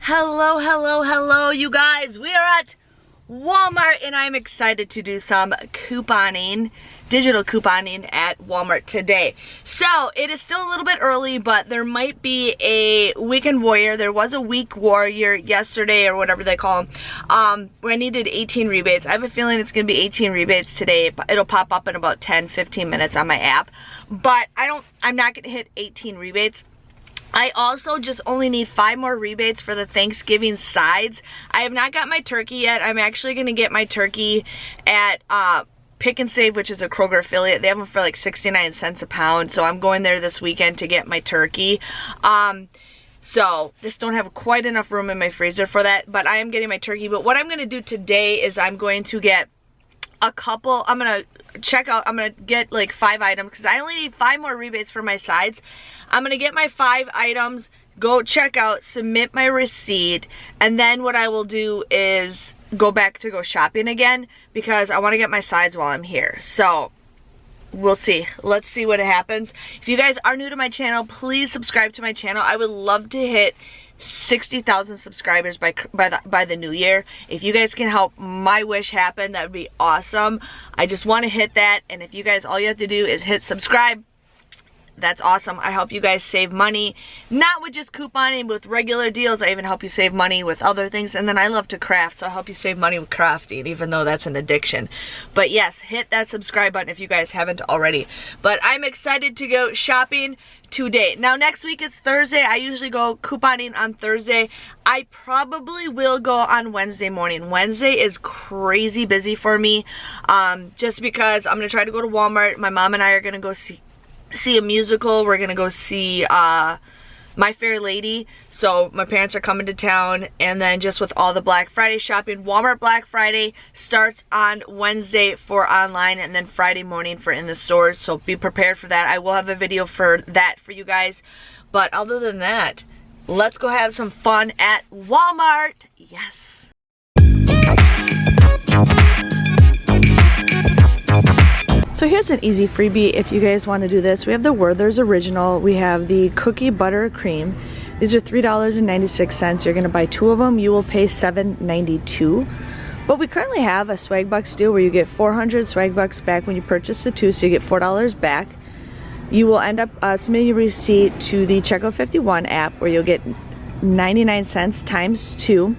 Hello, hello, hello, you guys. We are at Walmart and I'm excited to do some couponing, digital couponing at Walmart today. So it is still a little bit early, but there might be a weekend warrior. There was a week warrior yesterday or whatever they call them, where I needed 18 rebates. I have a feeling it's gonna be 18 rebates today. It'll pop up in about 10-15 minutes on my app, but I'm not gonna hit 18 rebates. I also just only need 5 more rebates for the Thanksgiving sides. I have not got my turkey yet. I'm actually gonna get my turkey at Pick and Save, which is a Kroger affiliate. They have them for like 69 cents a pound. So I'm going there this weekend to get my turkey. So just don't have quite enough room in my freezer for that, but I am getting my turkey. But what I'm gonna do today is I'm going to get a couple, I'm gonna get like 5 items because I only need 5 more rebates for my sides. I'm gonna get my 5 items, go check out, submit my receipt, and then what I will do is go back to go shopping again because I want to get my sides while I'm here. So we'll see. Let's see what happens. If you guys are new to my channel, please subscribe to my channel. I would love to hit 60,000 subscribers by the new year. If you guys can help my wish happen, that would be awesome. I just want to hit that, and if you guys, all you have to do is hit subscribe. That's awesome. I help you guys save money, not with just couponing, with regular deals. I even help you save money with other things, and then I love to craft, so I help you save money with crafting, even though that's an addiction. But yes, hit that subscribe button if you guys haven't already. But I'm excited to go shopping today. Now next week is Thursday. I usually go couponing on Thursday. I probably will go on Wednesday morning. Wednesday is crazy busy for me, just because I'm gonna try to go to Walmart. My mom and I are gonna go see a musical. We're gonna go see My Fair Lady. So my parents are coming to town, and then just with all the Black Friday shopping, Walmart Black Friday starts on Wednesday for online and then Friday morning for in the stores. So be prepared for that. I will have a video for that for you guys. But other than that, let's go have some fun at Walmart. Yes. So here's an easy freebie if you guys want to do this. We have the Werther's Original. We have the Cookie Butter Cream. These are $3.96. You're going to buy 2 of them. You will pay $7.92. But we currently have a swag bucks deal where you get 400 swag bucks back when you purchase the 2, so you get $4 back. You will end up submitting your receipt to the Checkout 51 app where you'll get 99 cents times 2.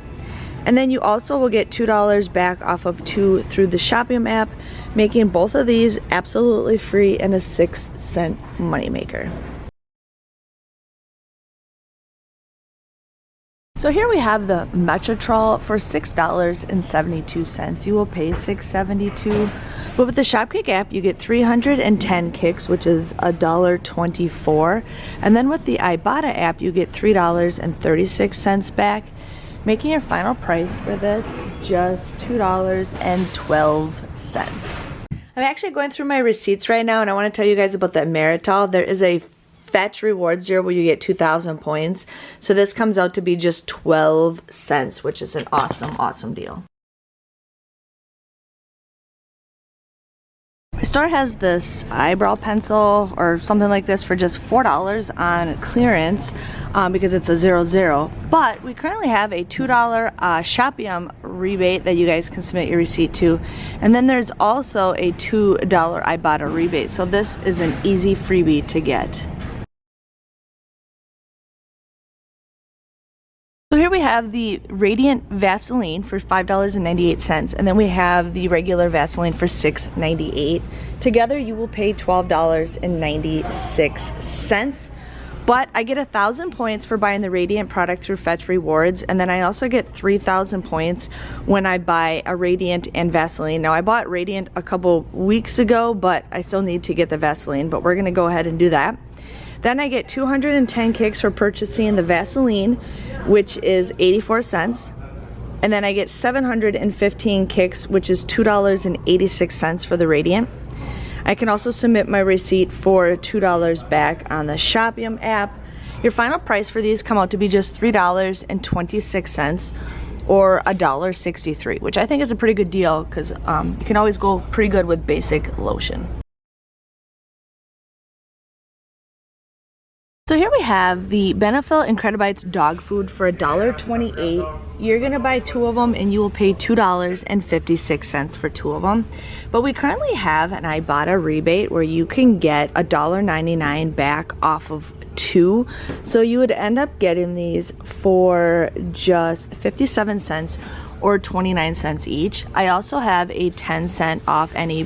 And then you also will get $2 back off of 2 through the Shopium app, making both of these absolutely free and a 6-cent moneymaker. So here we have the Metrotrol for $6.72. You will pay $6.72. But with the Shopkick app, you get 310 kicks, which is $1.24. And then with the Ibotta app, you get $3.36 back, making your final price for this just $2.12. I'm actually going through my receipts right now, and I want to tell you guys about that Meritol. There is a Fetch Rewards Zero where you get 2,000 points. So this comes out to be just 12 cents, which is an awesome, awesome deal. My store has this eyebrow pencil or something like this for just $4 on clearance because it's a 0-0. But we currently have a $2 Shopium rebate that you guys can submit your receipt to. And then there's also a $2 Ibotta rebate. So this is an easy freebie to get. So here we have the Radiant Vaseline for $5.98, and then we have the regular Vaseline for $6.98. Together you will pay $12.96. But I get 1,000 points for buying the Radiant product through Fetch Rewards, and then I also get 3,000 points when I buy a Radiant and Vaseline. Now I bought Radiant a couple weeks ago, but I still need to get the Vaseline, but we're gonna go ahead and do that. Then I get 210 kicks for purchasing the Vaseline, which is 84 cents. And then I get 715 kicks, which is $2.86 for the Radiant. I can also submit my receipt for $2 back on the Shopium app. Your final price for these come out to be just $3.26 or $1.63, which I think is a pretty good deal because you can always go pretty good with basic lotion. So So here we have the Benefil Incredibites dog food for $1.28. You're gonna buy 2 of them and you will pay $2.56 for 2 of them. But we currently have an Ibotta rebate where you can get $1.99 back off of 2. So you would end up getting these for just 57 cents or 29 cents each. I also have a 10-cent off any,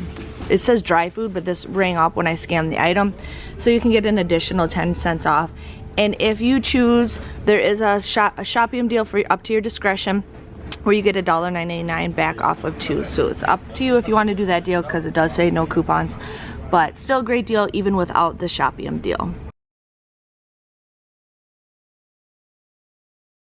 it says dry food, but this rang up when I scanned the item. So you can get an additional 10 cents off. And if you choose, there is a Shopium deal for up to your discretion where you get $1.99 back off of 2. So it's up to you if you want to do that deal because it does say no coupons, but still a great deal even without the Shopium deal.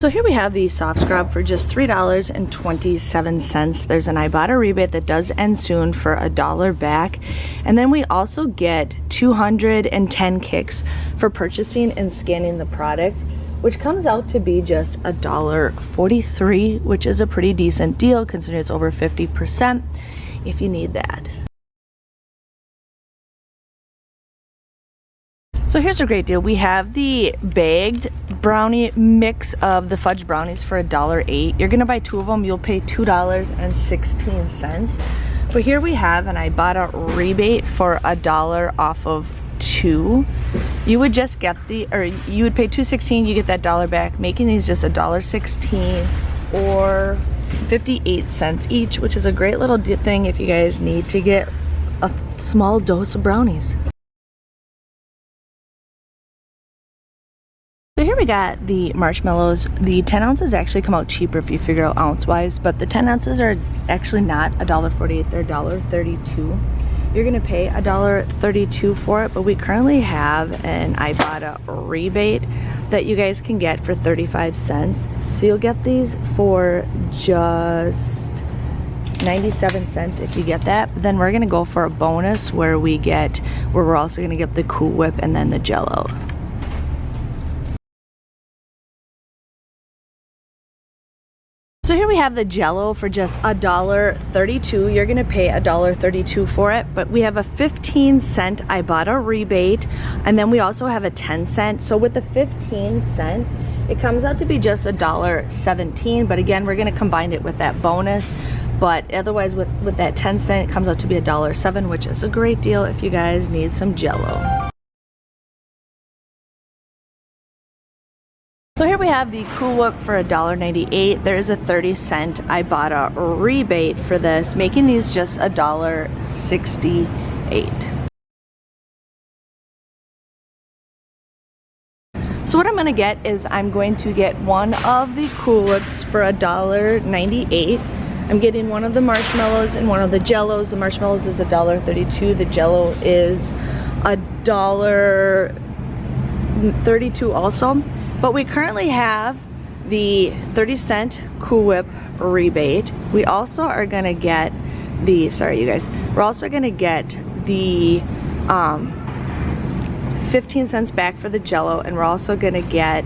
So here we have the soft scrub for just $3.27. There's an Ibotta rebate that does end soon for $1 back. And then we also get 210 kicks for purchasing and scanning the product, which comes out to be just $1.43, which is a pretty decent deal considering it's over 50% if you need that. So here's a great deal. We have the bagged brownie mix of the fudge brownies for $1.08. You're gonna buy 2 of them, you'll pay $2.16. But here we have an Ibotta rebate for $1 off of 2. You would just get the, or you would pay $2.16, you get that $1 back, making these just $1.16 or 58 cents each, which is a great little thing if you guys need to get a small dose of brownies. So here we got the marshmallows. The 10 ounces actually come out cheaper if you figure out ounce wise, but the 10 ounces are actually not $1.48, they're $1.32. You're gonna pay $1.32 for it, but we currently have an Ibotta rebate that you guys can get for 35 cents. So you'll get these for just 97 cents if you get that. But then we're gonna go for a bonus where we're also gonna get the Cool Whip and then the Jello. So here we have the Jello for just $1.32. You're gonna pay $1.32 for it, but we have a 15-cent Ibotta rebate, and then we also have a 10-cent. So with the 15-cent, it comes out to be just $1.17, but again, we're gonna combine it with that bonus. But otherwise, with that 10-cent, it comes out to be $1.07, which is a great deal if you guys need some Jello. So here we have the Cool Whip for $1.98. There is a 30-cent Ibotta rebate for this, making these just $1.68. So what I'm gonna get is I'm going to get one of the Cool Whips for $1.98. I'm getting one of the marshmallows and one of the Jellos. The marshmallows is $1.32. The Jello is $1.32 also. But we currently have the 30-cent Cool Whip rebate. We also are gonna get the, sorry you guys, we're also gonna get the 15 cents back for the Jello, and we're also gonna get,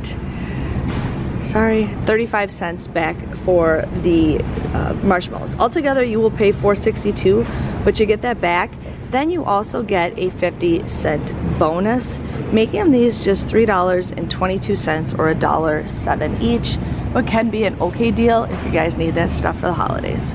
35 cents back for the marshmallows. Altogether you will pay $4.62, but you get that back. Then you also get a 50-cent bonus, making these just $3.22 or $1.07 each, but can be an okay deal if you guys need that stuff for the holidays.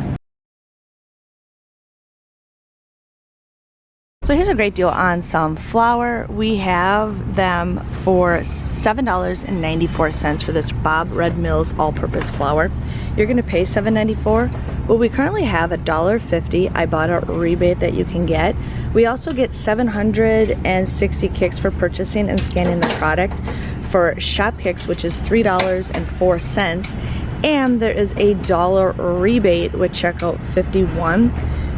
So here's a great deal on some flour. We have them for $7.94 for this Bob Red Mills all-purpose flour. You're gonna pay $7.94. Well, we currently have a $1.50 Ibotta rebate that you can get. We also get 760 kicks for purchasing and scanning the product for shop kicks, which is $3.04. And there is a $1 rebate with checkout 51.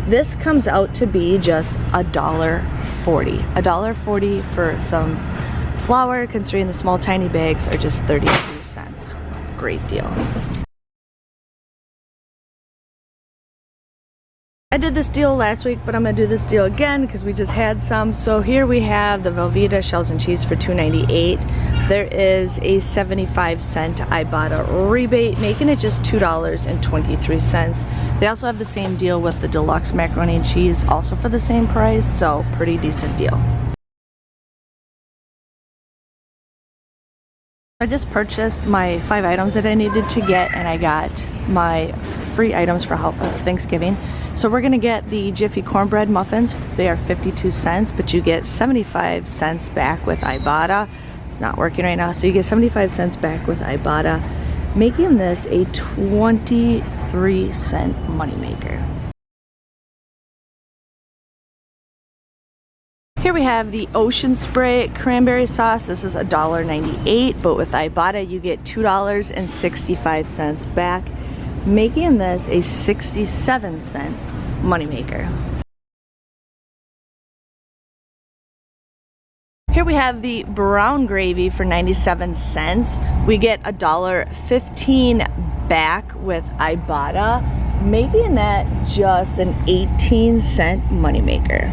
This comes out to be just $1.40. $1.40 for some flour, considering the small tiny bags are just 32 cents. Great deal. I did this deal last week, but I'm gonna do this deal again because we just had some. So here we have the Velveeta shells and cheese for $2.98. There is a 75-cent Ibotta rebate, making it just $2.23. They also have the same deal with the deluxe macaroni and cheese, also for the same price, so pretty decent deal. I just purchased my 5 items that I needed to get, and I got my free items for Thanksgiving. So we're gonna get the Jiffy cornbread muffins. They are 52 cents, but you get 75 cents back with Ibotta. It's not working right now, so you get 75 cents back with Ibotta, making this a 23-cent moneymaker. Here we have the Ocean Spray cranberry sauce. This is $1.98, but with Ibotta you get $2.65 back, making this a 67-cent moneymaker. Here we have the brown gravy for 97 cents. We get $1.15 back with Ibotta, making that just an 18-cent moneymaker.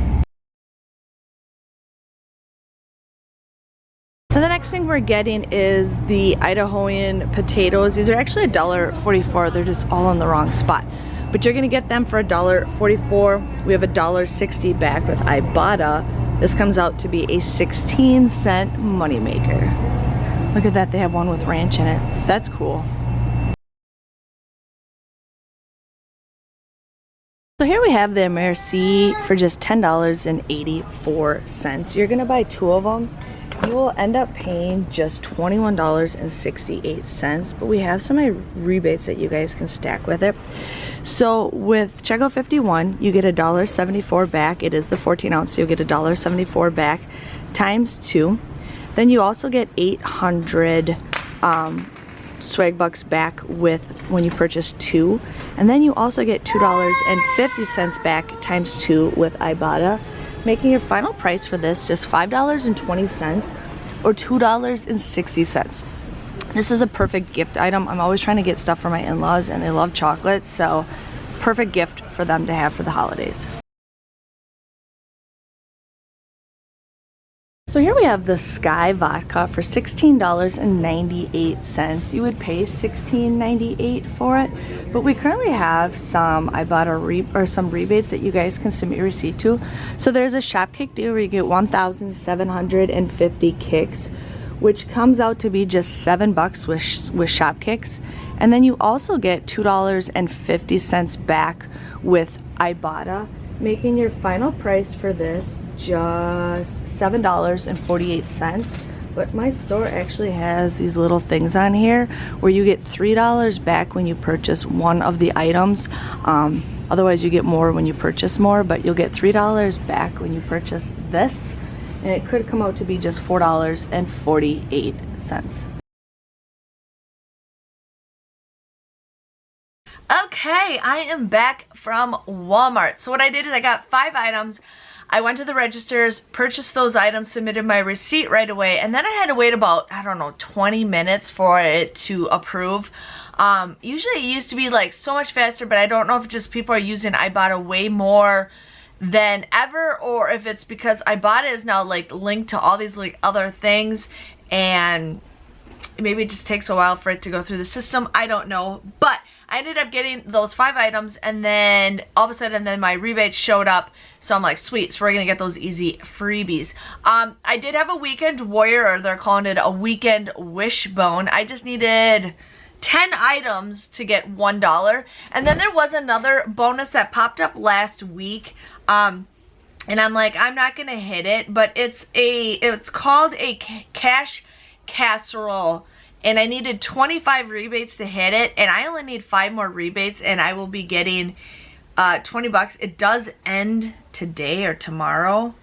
Now the next thing we're getting is the Idahoan potatoes. These are actually $1.44. They're just all in the wrong spot. But you're gonna get them for $1.44. We have $1.60 back with Ibotta. This comes out to be a 16-cent moneymaker. Look at that, they have one with ranch in it. That's cool. So here we have the Merci for just $10.84. You're gonna buy 2 of them. You will end up paying just $21.68, but we have some rebates that you guys can stack with it. So with checkout 51, you get $1.74 back. It is the 14 ounce, so you'll get $1.74 back times 2. Then you also get 800 swag bucks back with when you purchase 2. And then you also get $2.50 back times 2 with Ibotta, making your final price for this just $5.20 or $2.60. This is a perfect gift item. I'm always trying to get stuff for my in-laws, and they love chocolate, so perfect gift for them to have for the holidays. So here we have the Sky vodka for $16.98. You would pay $16.98 for it, but we currently have some Ibotta some rebates that you guys can submit your receipt to. So there's a shop kick deal where you get 1,750 kicks, which comes out to be just $7 with shop kicks. And then you also get $2.50 back with Ibotta, making your final price for this just $7.48. But my store actually has these little things on here where you get $3 back when you purchase one of the items. Otherwise you get more when you purchase more, but you'll get $3 back when you purchase this, and it could come out to be just $4.48. Okay, I am back from Walmart. So what I did is I got 5 items. I went to the registers, purchased those items, submitted my receipt right away, and then I had to wait about, I don't know, 20 minutes for it to approve. Usually it used to be like so much faster, but I don't know if just people are using Ibotta way more than ever, or if it's because Ibotta is now like linked to all these like other things, and maybe it just takes a while for it to go through the system. I don't know, but I ended up getting those 5 items, and then all of a sudden then my rebates showed up, so I'm like, sweet, so we're gonna get those easy freebies. I did have a weekend warrior, or they're calling it a weekend wishbone. I just needed 10 items to get $1, and then there was another bonus that popped up last week, and I'm like, I'm not gonna hit it, but it's called a cash casserole, and I needed 25 rebates to hit it, and I only need 5 more rebates, and I will be getting 20 bucks. It does end today or tomorrow.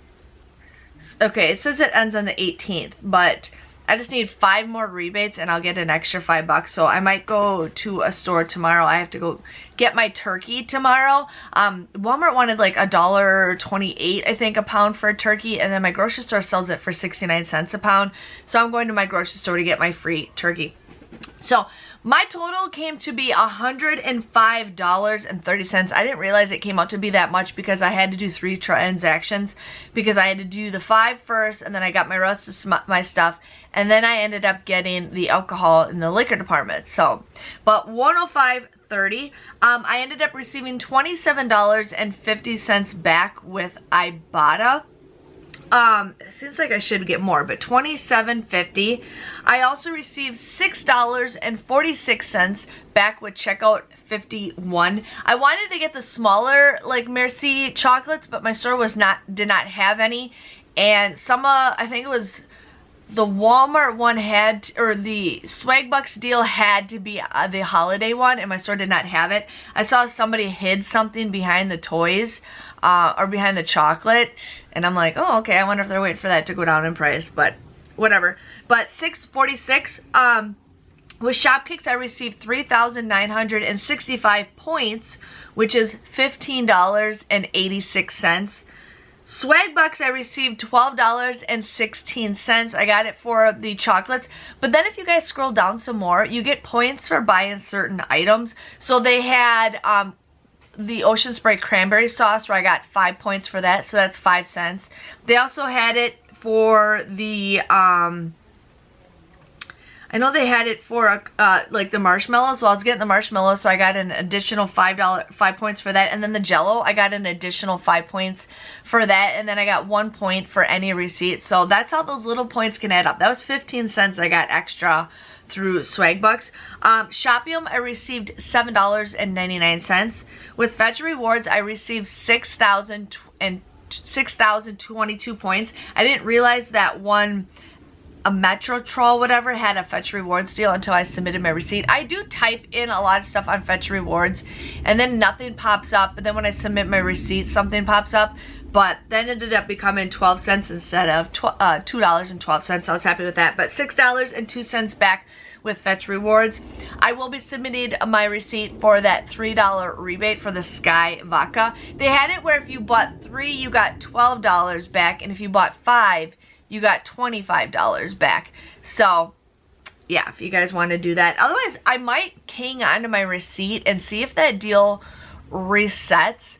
Okay, it says it ends on the 18th, but I just need 5 more rebates and I'll get an extra $5. So I might go to a store tomorrow. I have to go get my turkey tomorrow. Walmart wanted like $1.28, I think, a pound for a turkey, and then my grocery store sells it for 69 cents a pound. So I'm going to my grocery store to get my free turkey. So my total came to be $105.30. I didn't realize it came out to be that much because I had to do 3 transactions, because I had to do the 5 first, and then I got my rest of my stuff, and then I ended up getting the alcohol in the liquor department. So, but $105.30. I ended up receiving $27.50 back with Ibotta. It seems like I should get more, but $27.50. I also received $6.46 back with checkout 51. I wanted to get the smaller like Merci chocolates, but my store did not have any. And some I think it was the Walmart one had, or the Swag Bucks deal had to be the holiday one, and my store did not have it. I saw somebody hid something behind the toys, or behind the chocolate, and I'm like, oh, okay, I wonder if they're waiting for that to go down in price, but whatever. But $6.46, with Shopkicks, I received 3,965 points, which is $15.86. Swag Bucks, I received $12.16. I got it for the chocolates. But then if you guys scroll down some more, you get points for buying certain items. So they had the Ocean Spray cranberry sauce, where I got 5 points for that, so that's 5 cents. They also had it for the I know they had it for like the marshmallows. So I was getting the marshmallows, so I got an additional $5 points for that. And then the Jello, I got an additional 5 points for that. And then I got 1 point for any receipt. So that's how those little points can add up. That was 15 cents I got extra through Swag Bucks. Shopium, I received $7.99. With Fetch Rewards, I received 6,022 points. I didn't realize that one, a Metro Troll, whatever, had a Fetch Rewards deal until I submitted my receipt. I do type in a lot of stuff on Fetch Rewards, and then nothing pops up, but then when I submit my receipt, something pops up. But then it ended up becoming 12 cents instead of $2.12, so I was happy with that. But $6.02 back with Fetch Rewards. I will be submitting my receipt for that $3 rebate for the Sky Vodka. They had it where if you bought 3, you got $12 back, and if you bought 5, you got $25 back. So yeah, if you guys want to do that. Otherwise, I might hang on to my receipt and see if that deal resets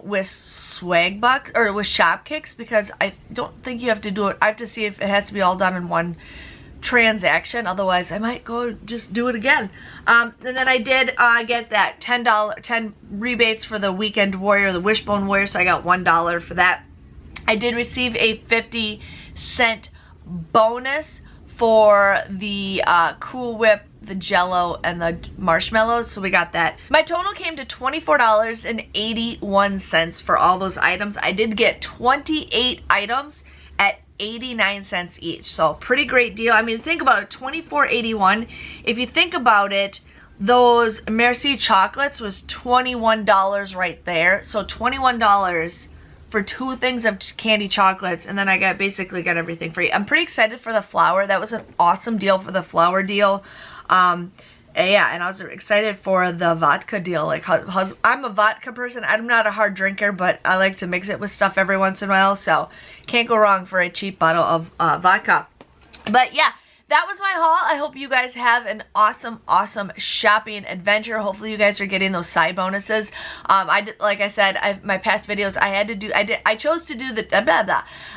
with Swag Bucks or with Shopkicks, because I don't think you have to do it. I have to see if it has to be all done in one transaction. Otherwise, I might go just do it again. And then I did get that $10 rebates for the Weekend Warrior, the Wishbone Warrior, so I got $1 for that. I did receive a 50-cent bonus for the Cool Whip, the Jello, and the marshmallows, so we got that. My total came to $24.81 for all those items. I did get 28 items at 89 cents each, so pretty great deal. I mean, think about it, $24.81. If you think about it, those Merci chocolates was $21 right there, so $21 for 2 things of candy chocolates, and then I basically got everything free. I'm pretty excited for the flour. That was an awesome deal for the flour deal. Yeah, and I was excited for the vodka deal. Like, I'm a vodka person. I'm not a hard drinker, but I like to mix it with stuff every once in a while, so can't go wrong for a cheap bottle of vodka. But yeah, that was my haul. I hope you guys have an awesome shopping adventure. Hopefully you guys are getting those side bonuses. Like I said, my past videos, I chose to do the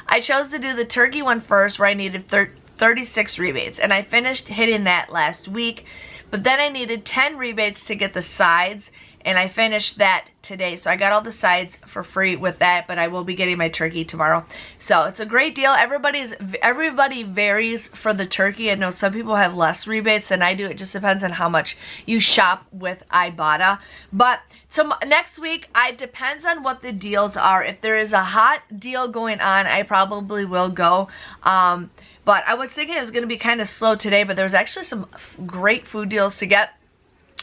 I chose to do the turkey one first, where I needed 36 rebates, and I finished hitting that last week. But then I needed 10 rebates to get the sides, and I finished that today. So I got all the sides for free with that, but I will be getting my turkey tomorrow. So it's a great deal. Everybody varies for the turkey. I know some people have less rebates than I do. It just depends on how much you shop with Ibotta. But next week, it depends on what the deals are. If there is a hot deal going on, I probably will go. But I was thinking it was going to be kind of slow today, but there was actually some great food deals to get.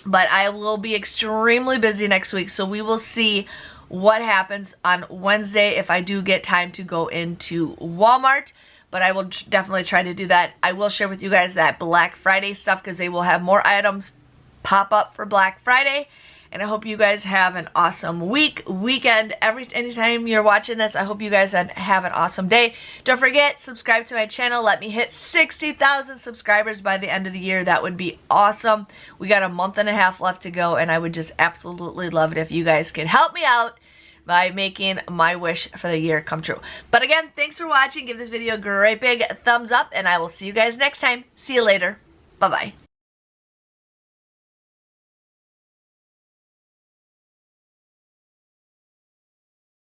But I will be extremely busy next week, so we will see what happens on Wednesday if I do get time to go into Walmart. But I will definitely try to do that. I will share with you guys that Black Friday stuff, because they will have more items pop up for Black Friday. And I hope you guys have an awesome weekend. Anytime you're watching this, I hope you guys have an awesome day. Don't forget, subscribe to my channel. Let me hit 60,000 subscribers by the end of the year. That would be awesome. We got a month and a half left to go, and I would just absolutely love it if you guys could help me out by making my wish for the year come true. But again, thanks for watching. Give this video a great big thumbs up, and I will see you guys next time. See you later. Bye-bye.